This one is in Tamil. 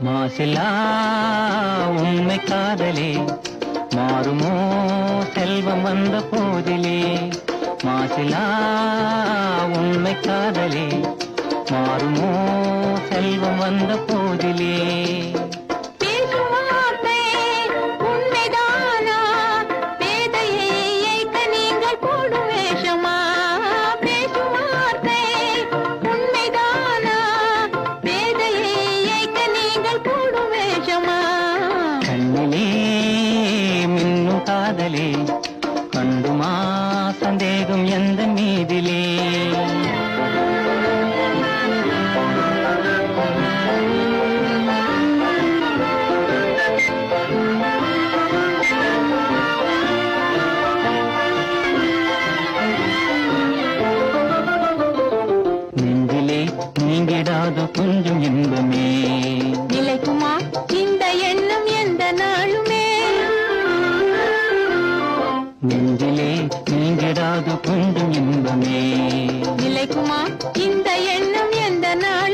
மாசிலா உண்மை காதலே மாறுமோ செல்வம் வந்த போதிலே. மாசிலா உண்மை காதலே மாறுமோ செல்வம் வந்த போதிலே. காதலே கண்டுமா சந்தேகம் எந்த மீதிலே. நெஞ்சிலே நீங்கிடாத கொஞ்சம் இன்பமே நிலைக்குமா இந்த எண்ணம் எந்த நாளுமே. நெஞ்சிலே நீங்கிடாத கொஞ்சம் இன்பமே நிலைக்குமா இந்த எண்ணம் எந்த நாள்